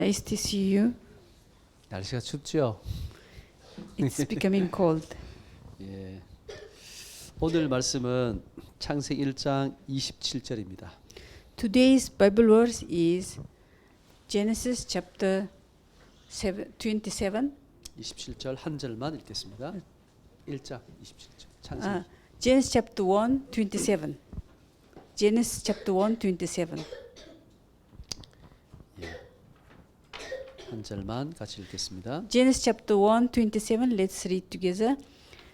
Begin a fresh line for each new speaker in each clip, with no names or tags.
Nice to see you.
날씨가 춥죠?
It's becoming cold.
예. 오늘 말씀은 창세기 1장 27절입니다.
Today's Bible verse is Genesis chapter 27.
27절 한 절만 읽겠습니다. 1장 27절. 창세기.
Genesis chapter 1, 27. Genesis chapter 1, 27.
한 절만 같이 읽겠습니다.
Genesis chapter 1, 27. Let's read together.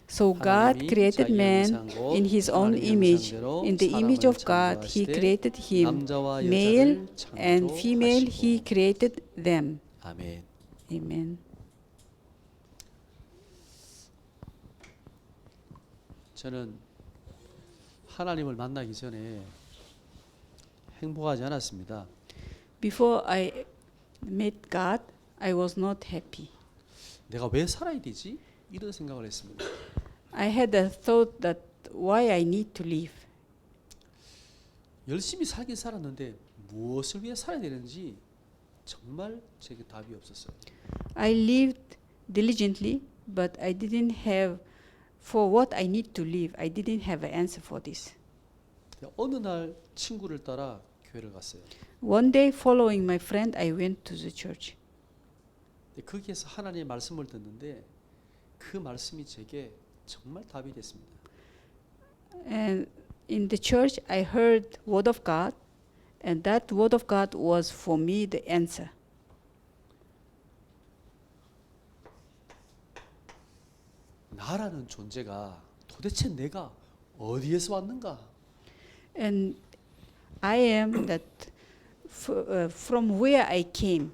So God
하나님이
created
자기
man
형상으로
in His own
하나님의
image.
형상대로
In the image of
사람을
God, He
창조하시되
created him.
남자와
Male
여자를
and female,
창조하시고.
He created them.
아멘.
Amen.
저는 하나님을 만나기 전에 행복하지 않았습니다.
Before I met God, I was not happy.
내가 왜 살아야 되지? 이런 생각을 했습니다.
I had a thought that why I need to live.
열심히 살긴 살았는데 무엇을 위해 살아야 되는지 정말 제게 답이 없었어요.
I lived diligently, but I didn't have for what I need to live. I didn't have an answer for this.
어느 날 친구를 따라 교회를 갔어요.
One day, following my friend, I went to the church.
거기에서 하나님의 말씀을 듣는데 그 말씀이 제게 정말 답이 됐습니다.
And in the church, I heard word of God, and that word of God was for me the answer.
나라는 존재가 도대체 내가 어디에서 왔는가?
And I am that from where I came.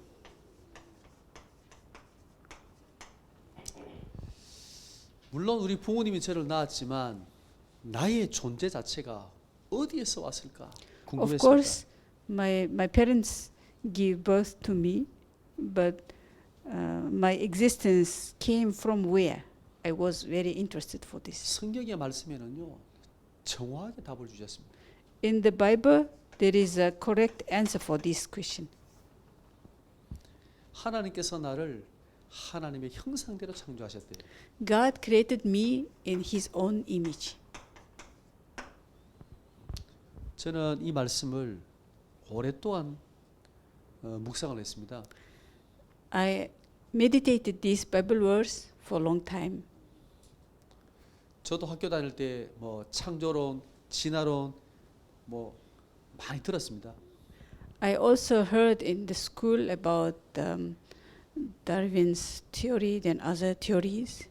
물론 우리 부모님이 저를 낳았지만 나의 존재 자체가 어디에서 왔을까
Of
궁금했습니다.
course, my parents gave birth to me, but my existence came from where? I was very interested for this.
성경의 말씀에는요 정확하게 답을 주셨습니다.
In the Bible, there is a correct answer for this question.
하나님께서 나를 하나님의 형상대로 창조하셨대요.
God created me in His own image.
저는 이 말씀을 오랫동안 묵상을 했습니다.
I meditated this Bible verse for a long time.
저도 학교 다닐 때 뭐 창조론, 진화론 뭐 많이 들었습니다.
I also heard in the school about Darwin's theory and other theories.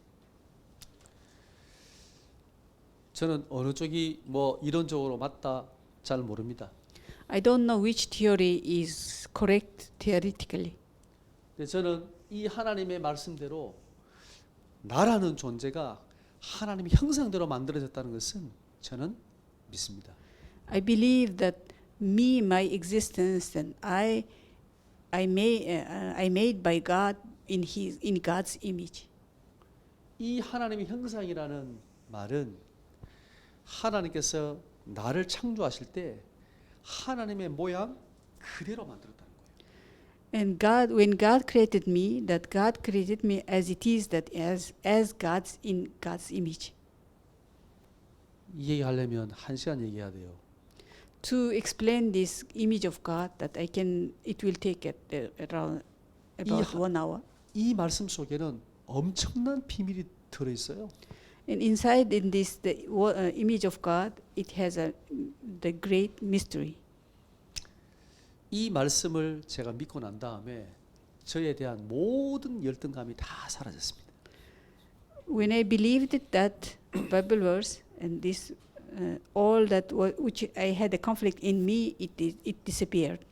저는 어느 쪽이 뭐 이론적으로 맞다 잘 모릅니다.
I don't know which theory is correct theoretically.
근데 저는 이 하나님의 말씀대로 나라는 존재가 하나님의 형상대로 만들어졌다는 것은 저는 믿습니다.
I believe that me, my existence, and I made by God in God's image.
이 하나님의 형상이라는 말은 하나님께서 나를 창조하실 때 하나님의 모양 그대로 만들었다는 거예요.
And God, when God created me, that God created me as it is, that as God's in God's image.
이 얘기하려면 1시간 얘기해야 돼요.
To explain this image of God, that it will take around about 1 hour.
이 말씀 속에는 엄청난 비밀이 들어 있어요.
And inside in this image of God, it has the great mystery.
이 말씀을 제가 믿고 난 다음에 저에 대한 모든 열등감이 다 사라졌습니다.
When I believed that Bible verse and this all that which I had a conflict in me, it disappeared.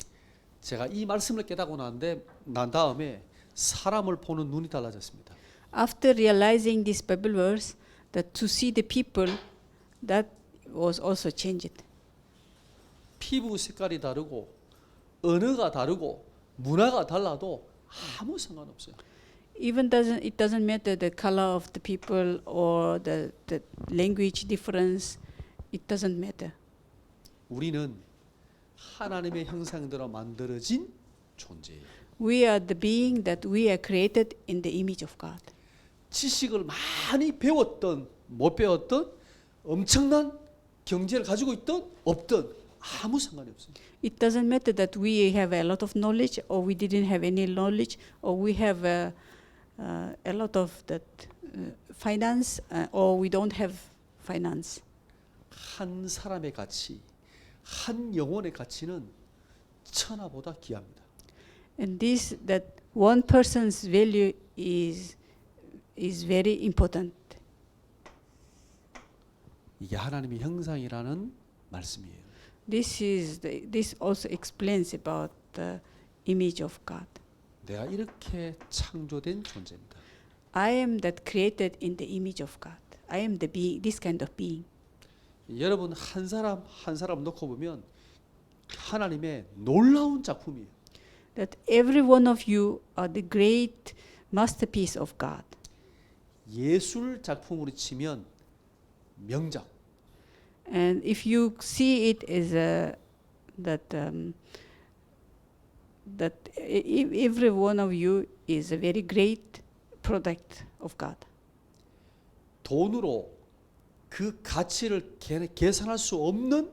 제가 이 말씀을 깨닫고 난 다음에 사람을 보는 눈이 달라졌습니다.
After realizing this Bible verse, that to see the people, that was also changed.
피부 색깔이 다르고 언어가 다르고 문화가 달라도 아무 상관없어요.
It doesn't matter the color of the people or the language difference. It doesn't matter.
우리는 하나님의 형상대로 만들어진 존재예요.
We are the being that we are created in the image of God.
지식을 많이 배웠던 못 배웠던 엄청난 경제를 가지고 있던 없던 아무 상관이 없습니다.
It doesn't matter that we have a lot of knowledge or we didn't have any knowledge or we have a lot of that finance or we don't have finance.
한 사람의 가치, 한 영혼의 가치는 천하보다 귀합니다.
And this that one person's value is very important.
이게 하나님의 형상이라는 말씀이에요.
This also explains about the image of God.
내가 이렇게 창조된 존재입니다.
I am that created in the image of God. I am the being, this kind of being.
여러분 한 사람 한 사람 놓고 보면 하나님의 놀라운 작품이에요.
That every one of you are the great masterpiece of God.
예술 작품으로 치면 명작.
And if you see it as every one of you is a very great product of God.
돈으로 그 가치를 계산할 수 없는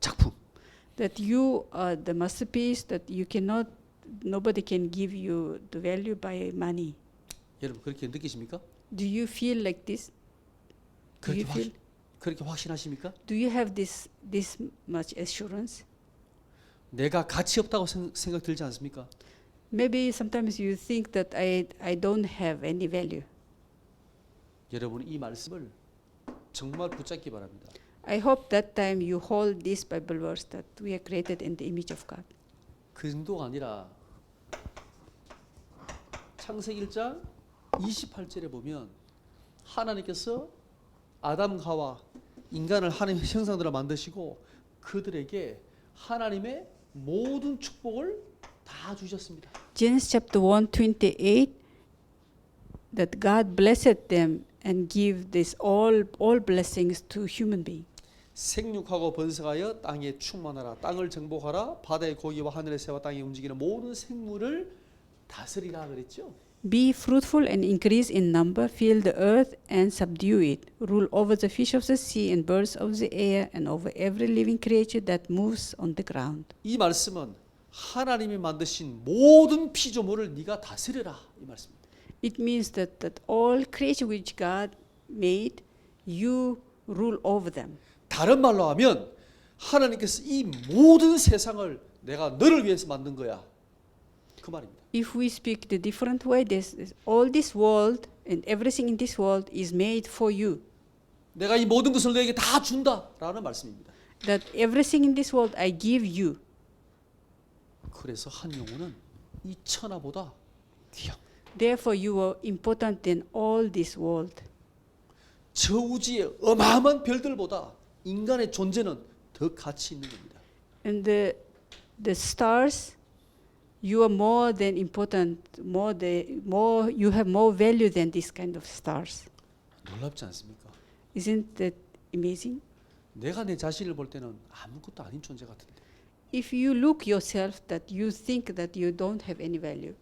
작품.
That you are the masterpiece that you cannot, nobody can give you the value by money.
여러분 그렇게 느끼십니까?
Do you feel like this? Do you feel?
그렇게 확신하십니까?
Do you have this much assurance?
내가 가치 없다고 생각 들지 않습니까?
Maybe sometimes you think that I don't have any value.
여러분 이 말씀을 정말 붙잡기 바랍니다.
I hope that time you hold this Bible verse that we are created in the image of God.
그 정도가 아니라 창세기 1장 28절에 보면 하나님께서 아담과 인간을 하나님의 형상대로 만드시고 그들에게 하나님의 모든 축복을 다 주셨습니다.
Genesis chapter 1:28 that God blessed them and give this all blessings to human being.
생육하고 번성하여 땅에 충만하라. 땅을 정복하라. 바다의 고기와 하늘의 새와 땅에 움직이는 모든 생물을 다스리라 그랬죠.
Be fruitful and increase in number, fill the earth and subdue it. Rule over the fish of the sea and birds of the air and over every living creature that moves on the ground.
이 말씀은 하나님이 만드신 모든 피조물을 네가 다스려라 이 말씀입니다.
It means that all creation which God made, you rule over them.
다른 말로 하면 하나님께서 이 모든 세상을 내가 너를 위해서 만든 거야. 그 말입니다.
If we speak the different way, all this world and everything in this world is made for you.
내가 이 모든 것을 너에게 다 준다라는 말씀입니다.
That everything in this world I give you.
그래서 한 영혼은 이 천하보다 귀한.
Therefore you are important than all this world.
저 우주의 어마어마한 별들보다 인간의 존재는 더 가치 있는 겁니다.
And the stars, you are more than important. You have more value than this kind of stars.
놀랍지 않습니까?
Isn't that amazing?
내가 내 자신을 볼 때는 아무것도 아닌 존재 같은데.
If you look yourself, that you think that you don't have any value.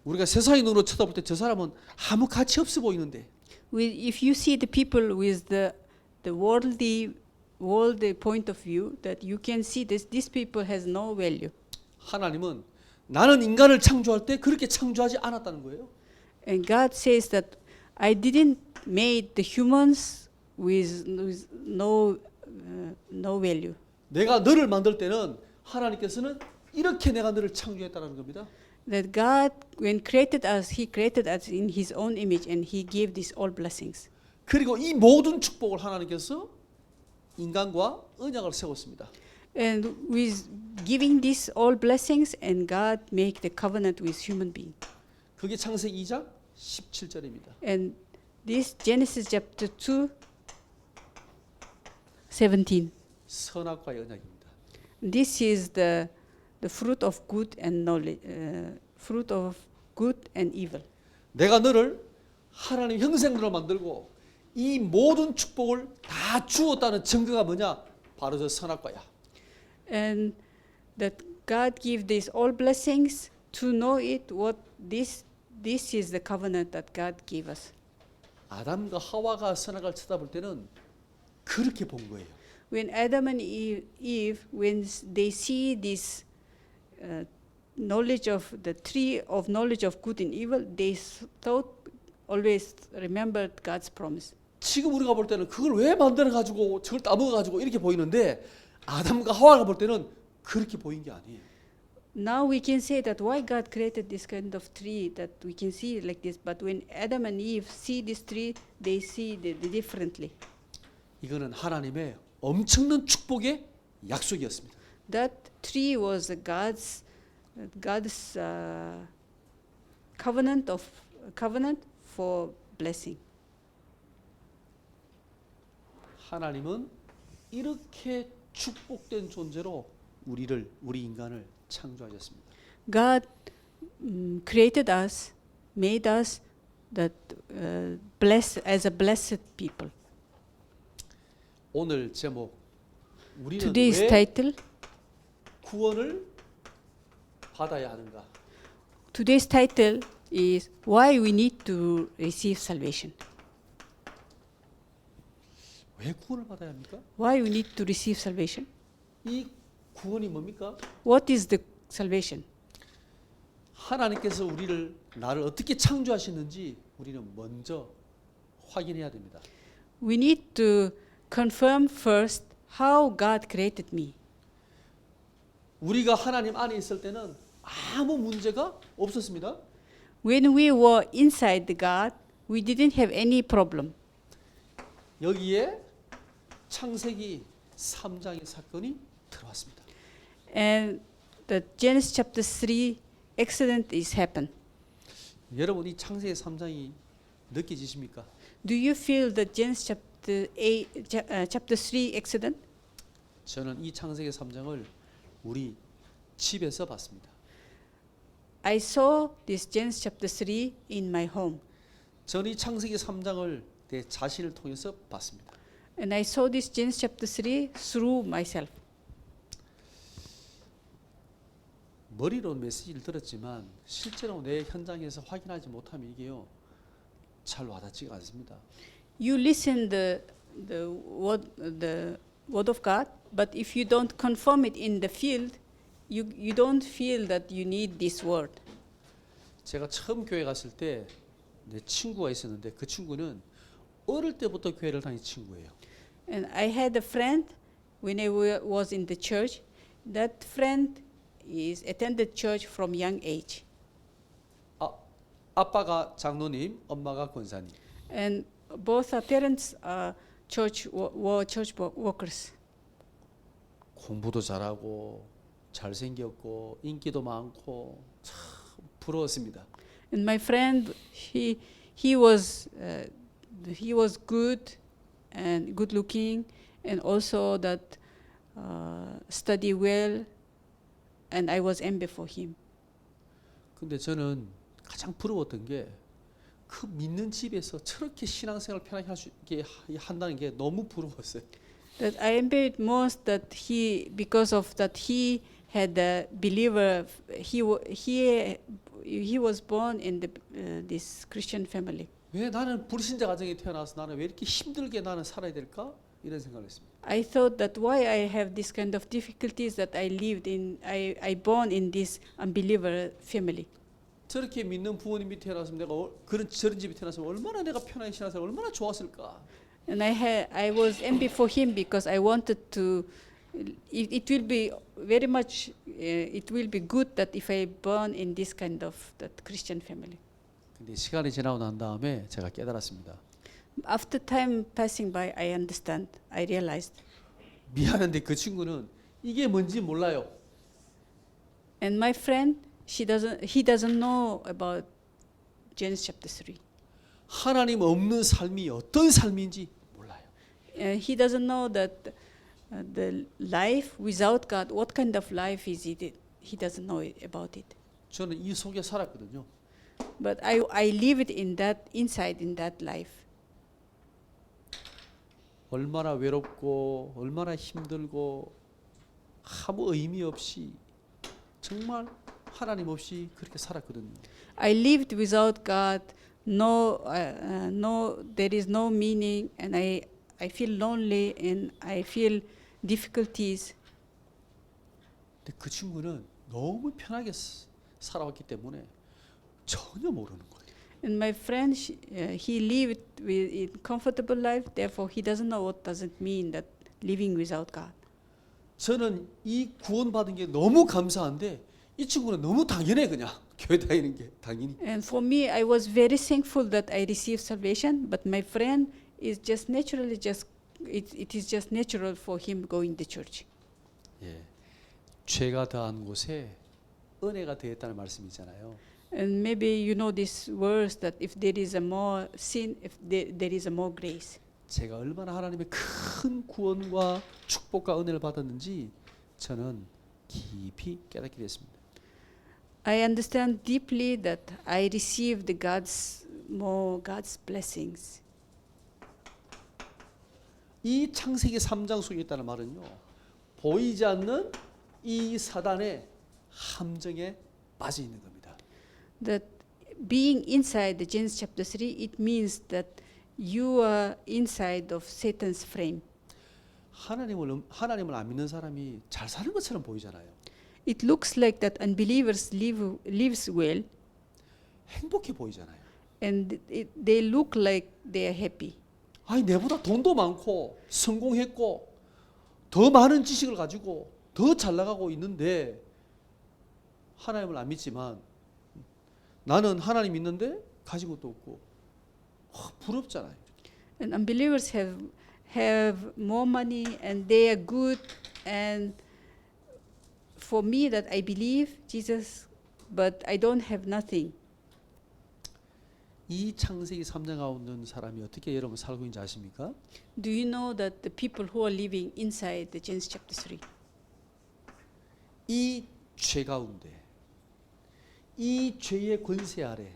우리가 세상의 눈으로 쳐다볼 때 저 사람은 아무 가치 없어 보이는데.
If you see the people with the worldly point of view, that you can see these people has no value.
하나님은 나는 인간을 창조할 때 그렇게 창조하지 않았다는 거예요.
And God says that I didn't make the humans with no value.
내가 너를 만들 때는 하나님께서는 이렇게 내가 너를 창조했다는 겁니다.
That God, when created us, He created us in His own image, and He gave these all blessings.
그리고 이 모든 축복을 하나님께서 인간과 언약을 세웠습니다.
And with giving these all blessings, and God make the covenant with human being.
그게 창세기 2장 17절입니다.
And this Genesis chapter 2, 17.
선악과의 언약입니다.
This is the fruit of good and knowledge, fruit of good and evil.
내가 너를 하나님 형상대로 만들고 이 모든 축복을 다 주었다는 증거가 뭐냐? 바로 저 선악과야.
And that God give these all blessings to know it what this is the covenant that God gave us.
아담과 하와가 선악을 쳐다볼 때는 그렇게 본 거예요.
When Adam and Eve when they see this knowledge of the tree of knowledge of good and evil, they thought always remembered God's promise.
지금 우리가 볼 때는 그걸 왜 만들어 가지고 저걸 따먹어 가지고 이렇게 보이는데 아담과 하와가 볼 때는 그렇게 보인 게 아니에요.
Now we can say that why God created this kind of tree that we can see like this, but when Adam and Eve see this tree, they see the differently.
이거는 하나님의 엄청난 축복의 약속이었습니다.
That tree was God's covenant for blessing.
하나님은 이렇게 축복된 존재로 우리 인간을 창조하셨습니다.
God created us, made us that blessed as a blessed people.
오늘 제목 우리는
Today's
왜
title.
구원을 받아야 하는가?
Today's title is why we need to receive salvation.
왜 구원을 받아야 합니까?
Why we need to receive salvation?
이 구원이 뭡니까?
What is the salvation?
하나님께서 나를 어떻게 창조하셨는지 우리는 먼저 확인해야 됩니다.
We need to confirm first how God created me.
우리가 하나님 안에 있을 때는 아무 문제가 없었습니다.
When we were inside the God, we didn't have any problem.
여기에 창세기 3장의 사건이 들어왔습니다.
And the Genesis chapter 3 accident is happened.
여러분 이 창세기 3장이 느껴지십니까?
Do you feel the Genesis chapter 3 accident?
저는 이 창세기 3장을 우리 집에서 봤습니다.
I saw this Genesis chapter 3 in my home.
저는 이 창세기 3장을 내 자신을 통해서 봤습니다.
And I saw this Genesis chapter 3 through myself.
머리로 메시지를 들었지만 실제로 내 현장에서 확인하지 못하면 이게요 잘 와닿지가 않습니다.
You listen the word of God, but if you don't confirm it in the field, you don't feel that you need this word.
제가 처음 교회 갔을 때 내 친구가 있었는데 그 친구는 어릴 때부터 교회를 다닌 친구예요.
And I had a friend when I was in the church. That friend is attended church from young age.
아빠가 장로님, 엄마가 권사님.
And both our parents were church workers.
공부도 잘하고 잘생겼고 인기도 많고 참 부러웠습니다.
And my friend, he was good and good looking, and also that study well, and I was envy for him.
근데 저는 가장 부러웠던 게 그 믿는 집에서 저렇게 신앙생활 편하게 할 수 있게 한다는 게 너무 부러웠어요.
That I envied most that because of that he had a believer. He was born in this Christian family.
왜 나는 불신자 가정에 태어나서 나는 왜 이렇게 힘들게 나는 살아야 될까? 이런 생각을 했습니다.
I thought that why I have this kind of difficulties that I born in this unbeliever family.
저렇게 믿는 부모님이 태어났으면 내가 저런 집에 태어났으면 얼마나 내가 편하게 신앙생활 얼마나 좋았을까?
And I was envy for him because I wanted to. It will be very much. It will be good that if I born in this kind of that Christian family.
근데 시간이 지나고 난 다음에 제가 깨달았습니다.
After time passing by, I understand. I realized.
미안한데 그 친구는 이게 뭔지 몰라요.
And my friend, he doesn't know about Genesis chapter 3.
하나님 없는 삶이 어떤 삶인지 몰라요.
He doesn't know that the life without God, what kind of life is it? He doesn't know about it.
저는 이 속에 살았거든요.
But I lived inside that life.
얼마나 외롭고 얼마나 힘들고 아무 의미 없이 정말 하나님 없이 그렇게 살았거든요.
I lived without God. There is no meaning, and I feel lonely and I feel difficulties.
근데 그 친구는 너무 편하게 살아왔기 때문에 전혀 모르는 거예요.
And my friend, he lived with a comfortable life. Therefore, he doesn't know what does it mean that living without God.
저는 이 구원받은 게 너무 감사한데 이 친구는 너무 당연해 그냥 교회 다니는 게 당연히.
And for me, I was very thankful that I received salvation. But my friend is just naturally it is just natural for him going to church.
예, 죄가 더한 곳에 은혜가 더했다는 말씀이잖아요.
And maybe you know this verse that if there is a more sin, if there is a more grace.
제가 얼마나 하나님의 큰 구원과 축복과 은혜를 받았는지 저는 깊이 깨닫게 됐습니다.
I understand deeply that I received God's blessings.
이 창세기 3장 속에 있다는 말은요, 보이지 않는 이 사단의 함정에 빠져 있는 겁니다.
That being inside the Genesis chapter 3, it means that you are inside of Satan's frame.
하나님을 안 믿는 사람이 잘 사는 것처럼 보이잖아요.
It looks like that unbelievers lives well,
행복해 보이잖아요.
and they look like they are happy.
아니 내보다 돈도 많고 성공했고 더 많은 지식을 가지고 더 잘 나가고 있는데 하나님을 안 믿지만 나는 하나님 믿는데 가진 것도 없고 부럽잖아요.
And unbelievers have more money and they are good, and for me that I believe Jesus, but I don't have nothing.
이 창세기 3장 가운데 있는 사람이 어떻게 여러분 살고 있는지 아십니까?
Do you know that the people who are living inside the Genesis chapter 3,
이 죄 가운데 이 죄의 권세 아래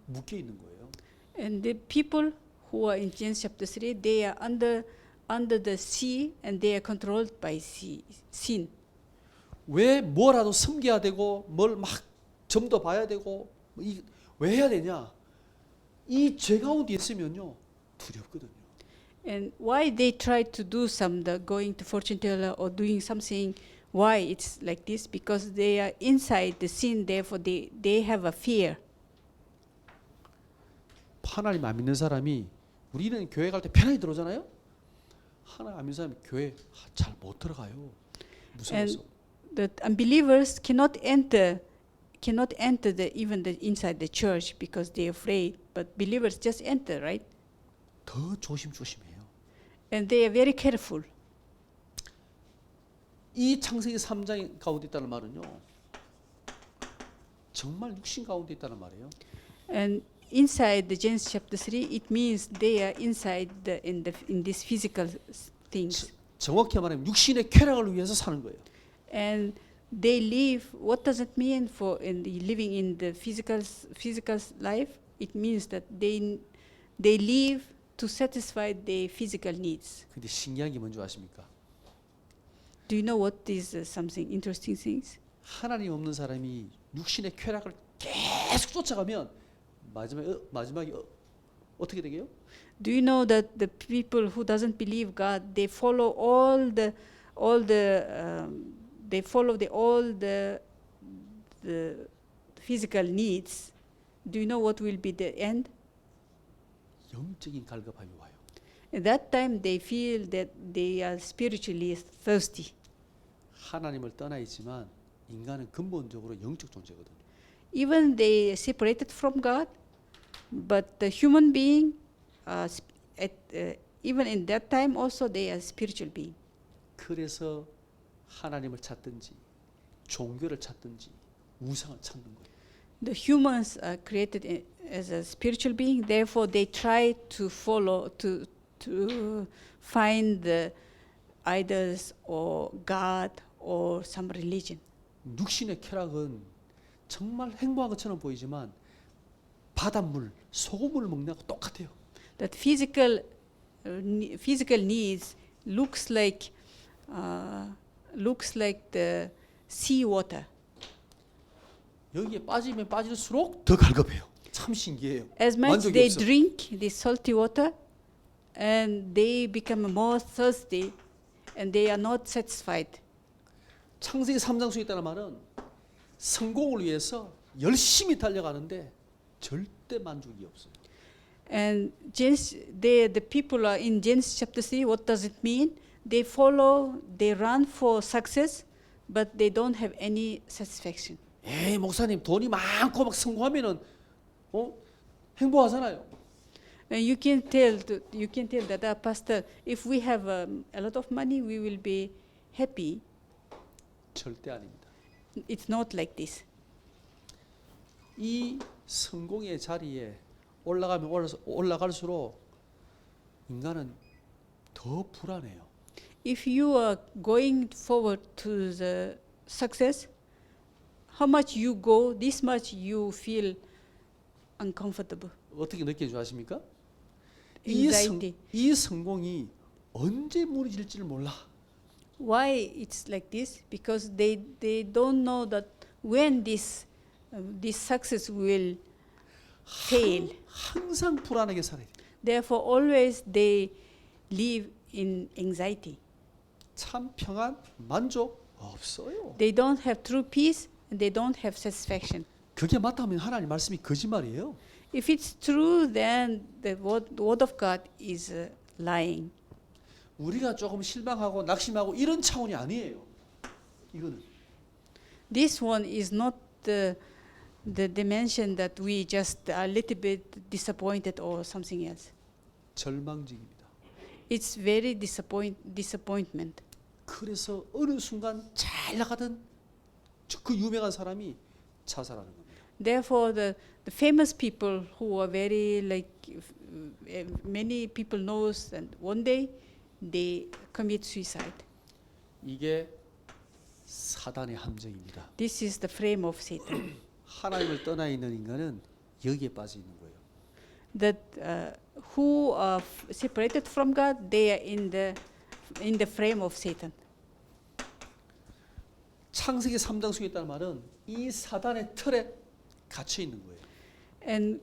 묶여 있는 거예요.
and the people who are in Genesis chapter 3, they are under the sea and they are controlled by sin.
왜 뭐라도 섬겨야 되고 뭘 막 점도 봐야 되고 왜 해야 되냐? 이 죄 가운데 있으면요 두렵거든요.
And why they try to do going to fortune teller or doing something, why it's like this? Because they are inside the sin, therefore they have a fear.
하나님 안 믿는 사람이 우리는 교회 갈 때 편하게 들어오잖아요. 하나님 안 믿는 사람이 교회 잘 못 들어가요. 무서워서.
The unbelievers cannot enter even inside the church because they're afraid. But believers just enter, right?
더 조심조심해요.
And they are very careful.
이 창세기 3장 가운데 있다는 말은요. 정말 육신 가운데 있다는 말이에요.
And inside the Genesis chapter 3, it means they are inside in these physical things.
정확히 말하면 육신의 쾌락을 위해서 사는 거예요.
And they live. What does it mean living in the physical life? It means that they live to satisfy their physical needs.
근데 신기한 게 뭔지 아십니까?
Do you know what is something interesting things?
하나님 없는 사람이 육신의 쾌락을 계속 쫓아가면 마지막에 어떻게 되게요?
Do you know that the people who doesn't believe God, they follow all the physical needs? Do you know what will be the end?
영적인 갈급함이 와요.
At that time, they feel that they are spiritually thirsty.
하나님을 떠나 있지만 인간은 근본적으로 영적 존재거든요.
Even they separated from God, but the human being, even in that time also they are spiritual being.
그래서 하나님을 찾든지 종교를 찾든지 우상을 찾는 거예요.
The humans are created as a spiritual being, therefore they try to find the idols or God or some religion.
육신의 쾌락은 정말 행복한 것처럼 보이지만 바닷물, 소금을 먹는 거하고 똑같아요.
That physical needs looks like the sea water.
여기에 빠지면 빠질수록 더 갈급해요. 참 신기해요.
As much
만족이
they
없어.
drink this salty water, and they become more thirsty, and they are not satisfied.
창세기 3장 속에 있다는 말은 성공을 위해서 열심히 달려가는데 절대 만족이 없어요.
And the people are in Genesis chapter 3. What does it mean? They run for success, but they don't have any satisfaction.
에이 목사님 돈이 많고 막 성공하면은 행복하잖아요.
And you can tell that, pastor, if we have a lot of money, we will be happy.
절대 아닙니다.
It's not like this.
이 성공의 자리에 올라가면 올라갈수록 인간은 더 불안해요.
If you are going forward to the success, how much you go, this much you feel uncomfortable.
어떻게 느끼는지 아십니까?
Anxiety.
이 성공이 언제 무너질지를 몰라.
Why it's like this? Because they don't know that when this success will fail.
항상 불안하게 살아야 돼요.
Therefore, always they live in anxiety.
참 평안, 만족 없어요.
They don't have true peace and they don't have satisfaction.
그게 맞다면 하나님 말씀이 거짓말이에요.
If it's true, then the word of God is lying.
우리가 조금 실망하고 낙심하고 이런 차원이 아니에요. 이거는
This one is not the dimension that we just are a little bit disappointed or something else.
절망적입니다.
It's very disappointment.
그래서 어느 순간 잘 나가던 그 유명한 사람이 자살하는 겁니다.
Therefore, the famous people who are very many people knows, and one day they commit suicide.
이게 사단의 함정입니다.
This is the frame of Satan.
하나님을 떠나 있는 인간은 여기에 빠져 있는 거예요.
That who are separated from God, they are in the frame of Satan.
창세기 3장 속에 있다는 말은 이 사단의 틀에 갇혀 있는 거예요.
And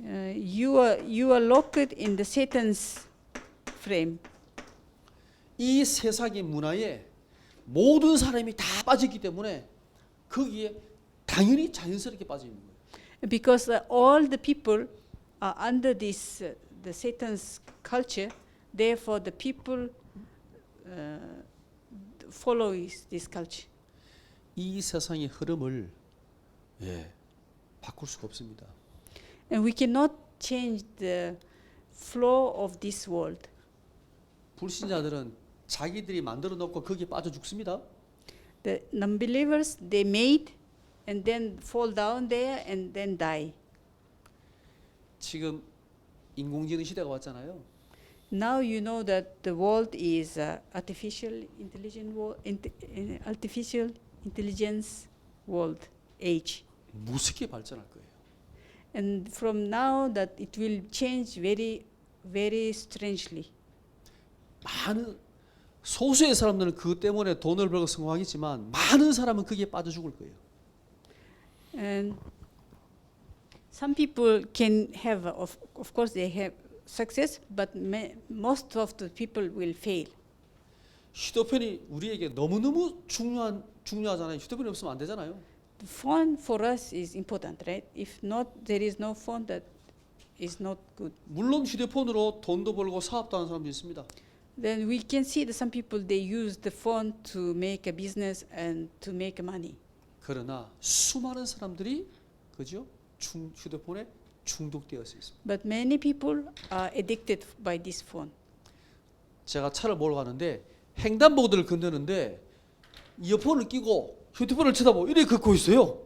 you are locked in the Satan's frame.
이 세상의 문화에 모든 사람이 다 빠졌기 때문에 거기에 당연히 자연스럽게 빠져 있는 거예요.
Because all the people are under this the Satan's culture, therefore the people follow this culture.
이 세상의 흐름을 바꿀 수가 없습니다.
And we cannot change the flow of this world.
불신자들은 자기들이 만들어 놓고 거기에 빠져 죽습니다.
The non-believers, they made and then fall down there and then die.
지금 인공지능 시대가 왔잖아요.
Now you know that the world is artificial intelligence world age.
무섭게 발전할 거예요.
And from now that it will change very, very strangely.
많은 소수의 사람들은 그것 때문에 돈을 벌고 성공하겠지만 많은 사람은 거기에 빠져 죽을 거예요.
And some people can have, of course, they have success, but most of the people will fail.
휴대폰이 우리에게 너무너무 중요하잖아요. 휴대폰이 없으면 안 되잖아요.
The phone for us is important, right? If not, there is no phone, that is not good.
물론 휴대폰으로 돈도 벌고 사업도 하는 사람도 있습니다.
Then we can see that some people, they use the phone to make a business and to make money.
그러나 수많은 사람들이 그죠? 휴대폰에 중독되어 있습니다.
But many people are addicted by this phone.
제가 차를 몰고 가는데 횡단보도를 건너는데 이어폰을 끼고 휴대폰을 쳐다보고 이렇게 걷고 있어요.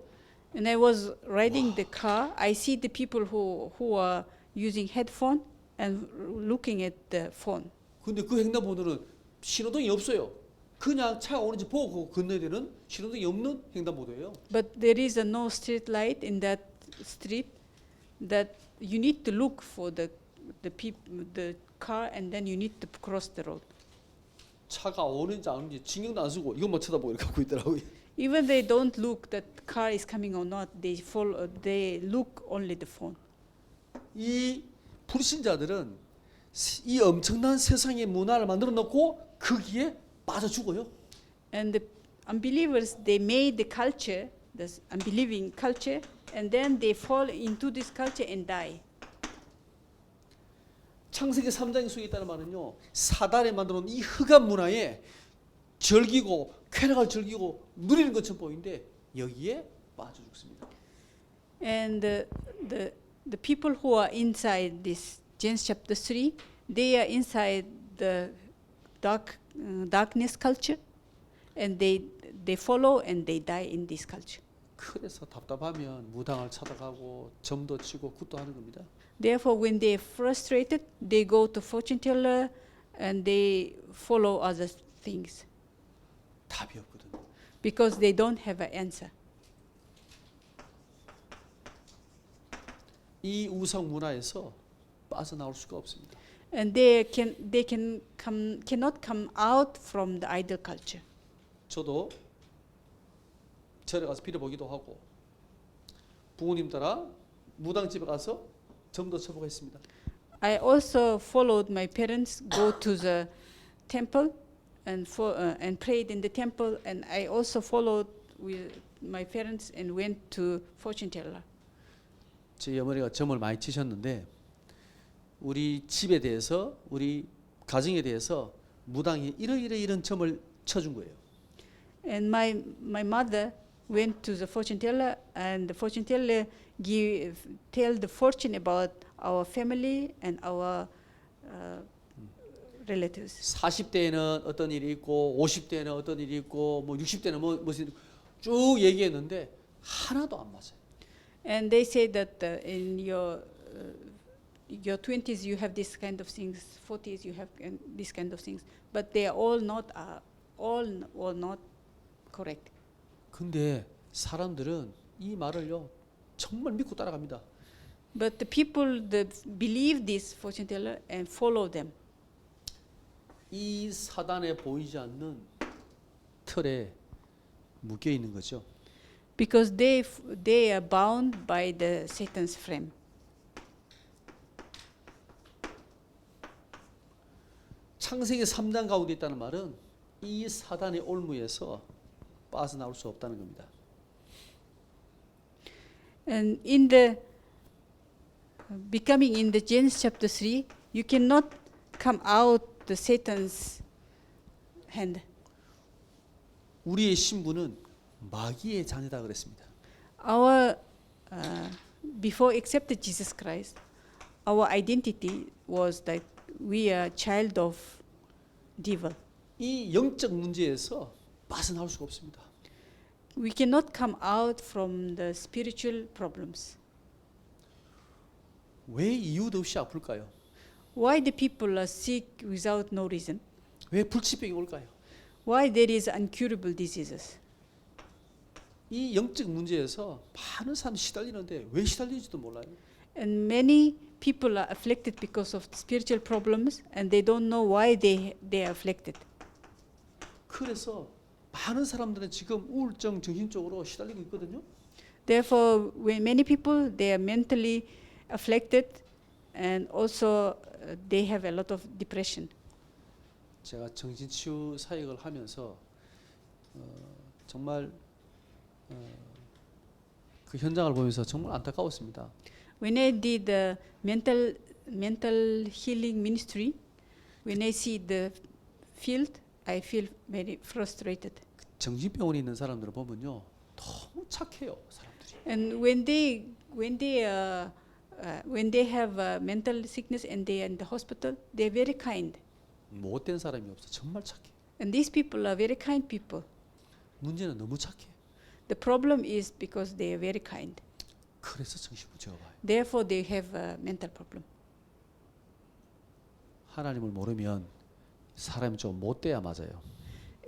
And I was riding the car. I see the people who are using headphone and looking at the phone.
근데 그 횡단보도는 신호등이 없어요. 그냥 차가 오는지 보고 건너야 되는 신호등이 없는 횡단보도예요.
But there is no street light in that street that you need to look for the car and then you need to cross the road.
차가 오는지 안 오는지 신경도 안 쓰고 이것만 쳐다보고 이렇게 하고 있더라고요.
Even they don't look that car is coming or not. They follow. They look only the phone.
이 불신자들은 이 엄청난 세상의 문화를 만들어 놓고 거기에 빠져 죽어요.
And the unbelievers, they made the culture, this unbelieving culture, and then they fall into this culture and die.
창세기 3장에 속에 있다는 말은요, 사단이 만들어 놓은 이 흑암 문화에 즐기고 쾌락을 즐기고 누리는 것처럼 보이는데 여기에 빠져 죽습니다.
And the people who are inside this James chapter 3, they are inside the darkness culture, and they follow and they die in this culture.
그래서 답답하면 무당을 찾아가고 점도 치고 굿도 하는 겁니다.
Therefore, when they are frustrated, they go to fortune teller and they follow other things
답이 없거든요.
because they don't have an answer.
이 우상 문화에서 빠져나올 수가 없습니다.
And cannot come out from the idol culture.
저도 절에 가서 빌어보기도 하고 부모님 따라 무당집에 가서 점도 쳐보고 했습니다.
I also followed my parents go to the temple and prayed in the temple, and I also followed with my parents and went to fortune teller.
제 어머니가 점을 많이 치셨는데 우리 집에 대해서 우리 가정에 대해서 무당이 이런 점을 쳐준 거예요.
And my mother went to the fortune teller, and the fortune teller tell the fortune about our family and our relatives.
40대에는 어떤 일이 있고 50대에는 어떤 일이 있고 뭐 60대는 무슨 쭉 얘기했는데 하나도 안 맞아요.
And they say that in your 20s you have this kind of things, 40s you have this kind of things, but they are all not correct.
근데 사람들은 이 말을요 정말 믿고 따라갑니다.
But the people that believe this fortune teller and follow them.
이 사단에 보이지 않는 틀에 묶여 있는 거죠.
Because they are bound by the Satan's frame.
창세기 3장 가운데 있다는 말은 이 사단의 올무에서 빠져나올 수 없다는 겁니다.
And in the becoming in the Genesis chapter 3, you cannot come out the Satan's hand.
우리의 신분은 마귀의 자녀다 그랬습니다.
Our before accepted Jesus Christ, our identity was that we are child of devil.
이 영적 문제에서 빠져나올 수가 없습니다.
We cannot come out from the spiritual problems.
왜 이유도 없이 아플까요?
Why the people are sick without no reason?
왜 불치병이 올까요?
Why there is incurable diseases?
이 영적 문제에서 많은 사람이 시달리는데 왜 시달리는지도 몰라요.
And many people are afflicted because of spiritual problems, and they don't know why they are afflicted.
그래서 많은 사람들은 지금 우울증 정신적으로 시달리고 있거든요.
Therefore, when many people they are mentally afflicted, and also they have a lot of depression.
제가 정신치유 사역을 하면서 정말 그 현장을 보면서 정말 안타까웠습니다.
When I did the mental healing ministry, when I see the field, I feel very frustrated.
정신병원에 있는 사람들을 보면요, 너무 착해요, 사람들이.
And when they have mental sickness and they are in the hospital, they are very kind.
못된 사람이 없어, 정말 착해.
And these people are very kind people.
문제는 너무 착해.
The problem is because they are very kind.
그래서 정신문제가 와요.
Therefore, they have a mental problem.
하나님을 모르면 사람이 좀 못돼야 맞아요.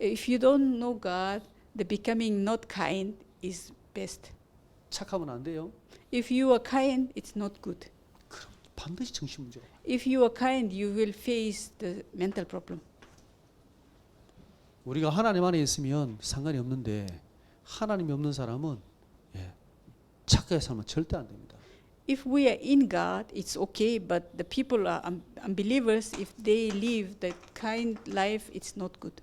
If you don't know God, the becoming not kind is best.
착하면 안 돼요.
If you are kind, it's not good.
그럼 반드시 정신문제가 와요.
If you are kind, you will face the mental problem.
우리가 하나님 안에 있으면 상관이 없는데 하나님이 없는 사람은 착하게 살면 절대 안 됩니다.
If we are in God, it's okay, but the people are unbelievers. If they live that kind life, it's not good.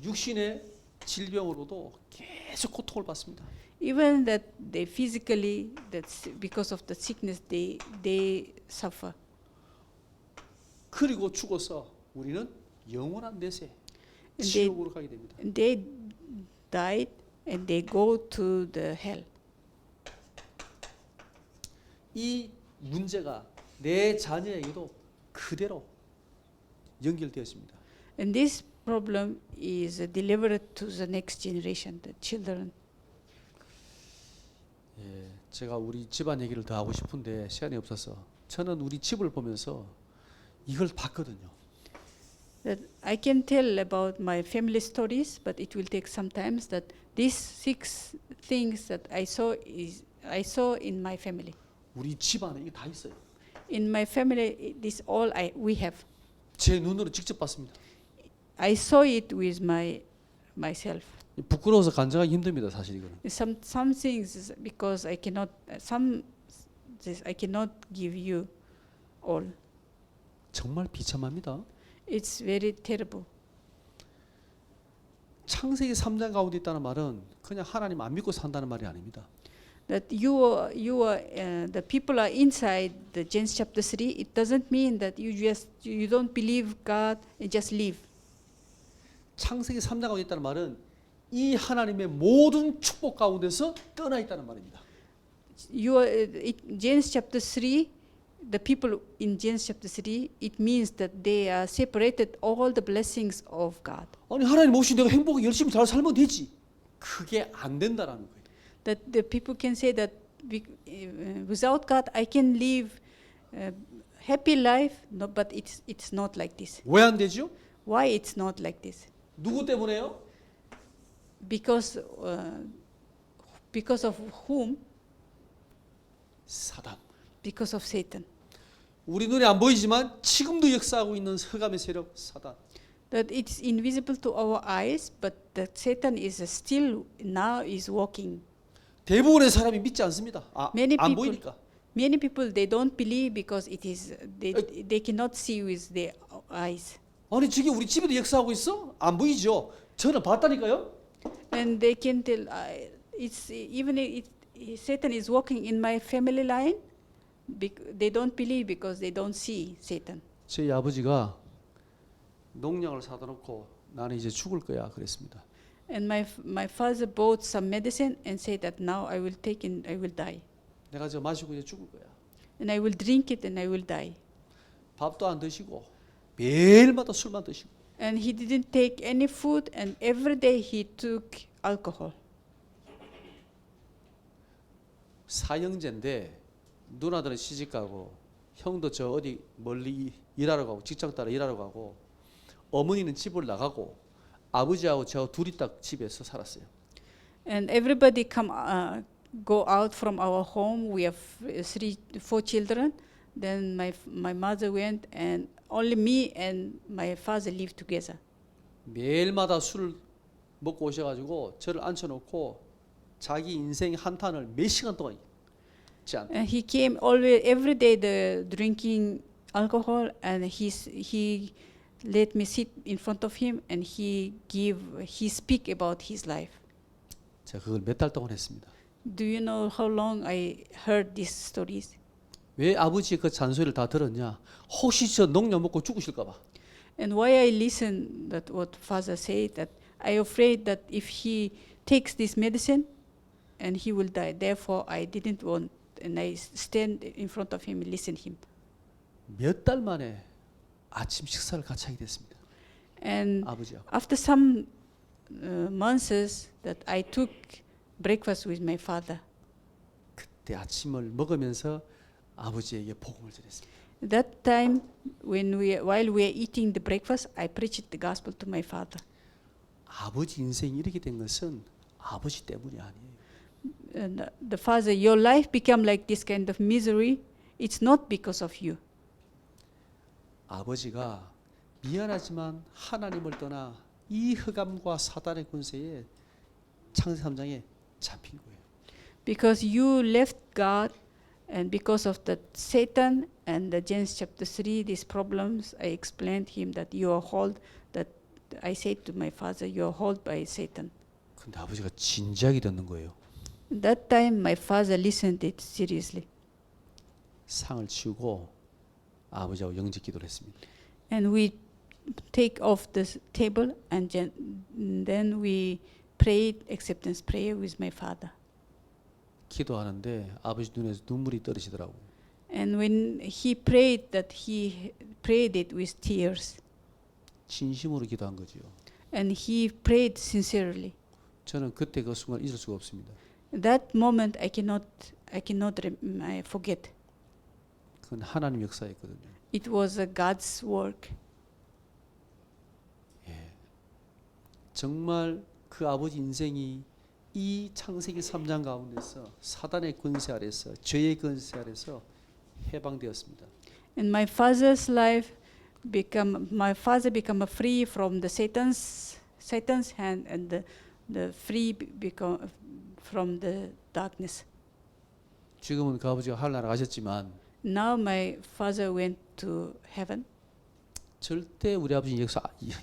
육신의 질병으로도 계속 고통을 받습니다.
Even that they physically, that's because of the sickness, they suffer.
그리고 죽어서 우리는 영원한 내세
they-
지옥으로 가게 됩니다.
And they died and they go to the hell.
이 문제가 내 자녀에게도 그대로 연결되었습니다.
And this problem is delivered to the next generation, the children.
제가 우리 집안 얘기를 더 하고 싶은데 시간이 없어서 저는 우리 집을 보면서 이걸 봤거든요.
That I can tell about my family stories, but it will take some time. That these 6 things that I saw in my family.
우리 집안에 이게 다 있어요.
In my family, this all we have.
제 눈으로 직접 봤습니다.
I saw it with myself.
부끄러워서 간증하기 힘듭니다, 사실 이거는.
Some things is because I cannot. I cannot give you all.
정말 비참합니다.
It's very terrible.
창세기 3장 가운데 있다는 말은 그냥 하나님 안 믿고 산다는 말이 아닙니다.
That the people are inside the Genesis chapter 3. It doesn't mean that you don't believe God and just live.
창세기 3장 가운데 있다는 말은 이 하나님의 모든 축복 가운데서 떠나 있다는 말입니다.
Genesis chapter 3, the people in Genesis chapter 3, it means that they are separated all the blessings of God.
아니 하나님 없이 내가 행복하게 열심히 잘 살면 되지. 그게 안 된다라는 거예요.
That the people can say that without God I can live happy life, no, but it's not like this.
왜 안 되죠?
Why it's not like this?
누구 때문에요?
Because of whom?
사단.
Because of Satan.
우리 눈에 안 보이지만 지금도 역사하고 있는 흑암의 세력 사단.
That it's invisible to our eyes, but that Satan is still now is walking.
대부분의 사람이 믿지 않습니다.
Many
안
people-
보이니까.
Many people they don't believe because it is they cannot see with their eyes,
아니 저게 우리 집에도 역사하고 있어? 안 보이죠? 저는 봤다니까요.
and they can tell it's even Satan is walking in my family line. They don't believe because they don't see Satan.
제 아버지가 농약을 사다 놓고 나는 이제 죽을 거야 그랬습니다.
And my father bought some medicine and said that now I will take and I will die,
내가 저 마시고 이제 죽을 거야.
and I will drink it and I will die.
밥도 안 드시고 매일마다 술만 드시고
And he didn't take any food, and every day he took alcohol.
사형제인데 누나들은 시집 가고 형도 저 어디 멀리 일하러 가고 직장 따라 일하러 가고 어머니는 집을 나가고 아버지하고 저 둘이 딱 집에서 살았어요.
And everybody go out from our home. We have 4 children. Then my mother went, and only me and my father lived together.
매일마다 술을 먹고 오셔가지고 저를 앉혀놓고 자기 인생 한탄을 몇 시간 동안
And he came always every day drinking alcohol, and he let me sit in front of him, and he speak about his life.
제가 그걸 몇 달 동안 했습니다.
Do you know how long I heard these stories?
왜 아버지의 그 잔소리를 다 들었냐? 혹시 저 농약 먹고 죽으실까 봐.
And why I listen that what father said, that I afraid that if he takes this medicine and he will die. Therefore I didn't want, and I stand in front of him and listen him.
몇 달 만에 아침 식사를 같이 하게 됐습니다.
And
아버지하고.
after some months that I took breakfast with my father.
그때 아침을 먹으면서 아버지에게 복음을 전했습니다.
That time while we are eating the breakfast, I preached the gospel to my father.
아버지 인생이 이렇게 된 것은 아버지 때문이 아니에요.
And the father, your life become like this kind of misery. It's not because of you.
아버지가 미안하지만 하나님을 떠나 이 흑암과 사단의 권세에 창세기 3장에 잡힌 거예요.
Because you left God, and because of the Satan and the Genesis chapter 3, these problems, I explained him that you are held, that I said to my father, you are held by Satan.
근데 아버지가 진지하게 듣는 거예요.
That time my father listened it seriously.
상을 치우고 아버지하고 영접 기도를 했습니다.
And we take off the table and then we prayed acceptance prayer with my father.
기도하는데 아버지 눈에서 눈물이 떨어지더라고요.
And when he prayed that he prayed it with tears.
진심으로 기도한 거지요.
And he prayed sincerely.
저는 그때 그 순간 잊을 수가 없습니다.
That moment I cannot forget.
그건 하나님 역사였거든요.
It was a God's work.
정말 그 아버지 인생이 이 창세기 3장 가운데서 사단의 권세 아래서 죄의 권세 아래서 해방되었습니다.
And my father's life my father become free from the Satan's hand and the free become from the darkness.
지금은 그 아버지가 하늘나라 가셨지만
Now my father went to heaven.
절대 우리 아버지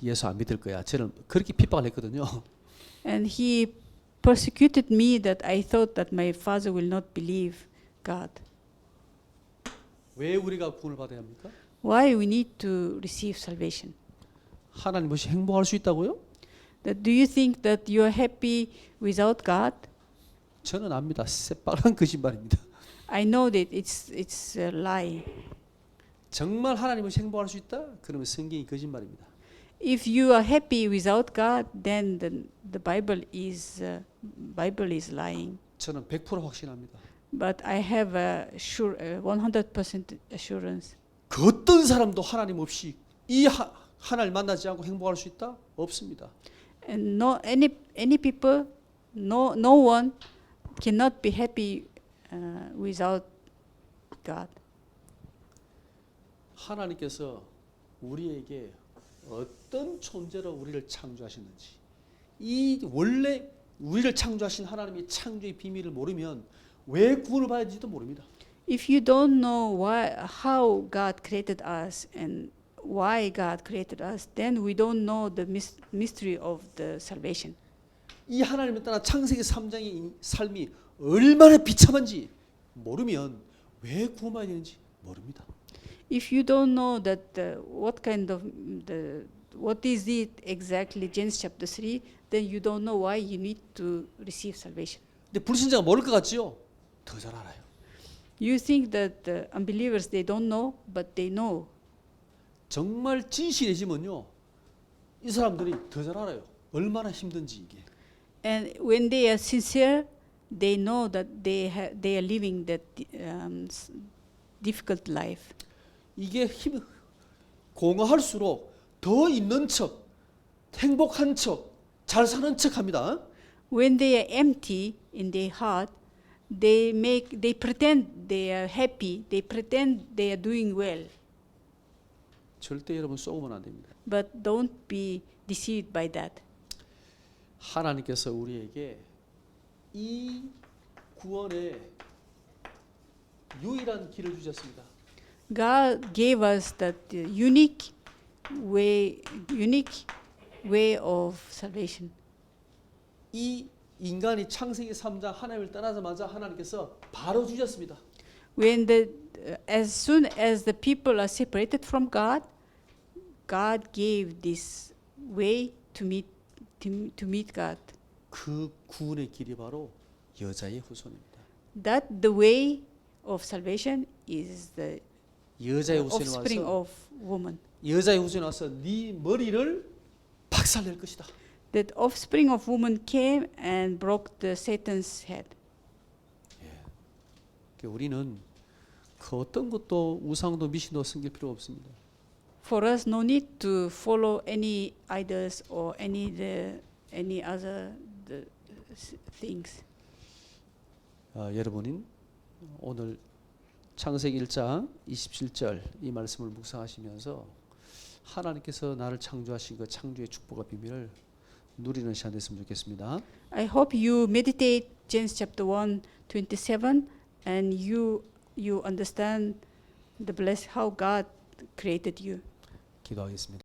예수 안 믿을 거야. 저는 그렇게 핍박을 했거든요.
And he persecuted me that I thought that my father will not believe God.
왜 우리가 구원을 받아야 합니까?
Why we need to receive salvation?
하나님 없이 행복할 수 있다고요?
That do you think that you are happy without God?
저는 압니다. 새빨간 거짓말입니다.
I know that it's a lie.
정말 하나님 없이 행복할 수 있다? 그러면 성경이 거짓말입니다.
If you are happy without God, then the Bible is lying.
저는 100% 확신합니다.
But I have a 100% assurance.
그 어떤 사람도 하나님 없이 이 하나님을 만나지 않고 행복할 수 있다? 없습니다.
And no any people, no one cannot be happy without God.
하나님께서 우리에게 어떤 존재로 우리를 창조하셨는지, 이 원래 우리를 창조하신 하나님의 창조의 비밀을 모르면 왜 구원을 받는지도 모릅니다.
If you don't know how God created us and why God created us, then we don't know the mystery of the salvation.
이 하나님을 따라 창세기 3장의 삶이 얼마나 비참한지 모르면 왜 구원받아야 되는지 모릅니다.
If you don't know that what is it exactly, Genesis chapter 3, then you don't know why you need to receive salvation.
근데 불신자가 모를 것 같지요? 더 잘 알아요.
You think that the unbelievers, they don't know, but they know.
정말 진실해지면요, 이 사람들이 더 잘 알아요. 얼마나 힘든지 이게.
And when they are sincere, they know that they are living that difficult life.
이게 공허할수록 더 있는 척, 행복한 척, 잘 사는 척합니다.
When they are empty in their heart, they pretend they are happy. They pretend they are doing well.
절대 여러분 속으면 안 됩니다.
But don't be deceived by that.
하나님께서 우리에게 이 구원의 유일한 길을 주셨습니다.
God gave us that unique way of salvation.
이 인간이 창세기 3장 하나님을 떠나자마자 하나님께서 바로 주셨습니다.
As soon as the people are separated from God, God gave this way to meet God.
그 구원의 길이 바로 여자의 후손입니다.
That the way of salvation is the
여자의 후손이
offspring
와서
of woman.
여자의 후손이 와서 네 머리를 박살낼 것이다.
That offspring of woman came and broke the Satan's head.
우리는 그 어떤 것도 우상도 미신도 섬길 필요 없습니다.
For us, no need to follow any idols or any other things.
여러분은 오늘 창세기 1장 27절 이 말씀을 묵상하시면서 하나님께서 나를 창조하신 그 창조의 축복과 비밀을 누리는 시간 됐으면 좋겠습니다.
I hope you meditate James chapter 1:27 and you understand the bless how God created you.
기도하겠습니다.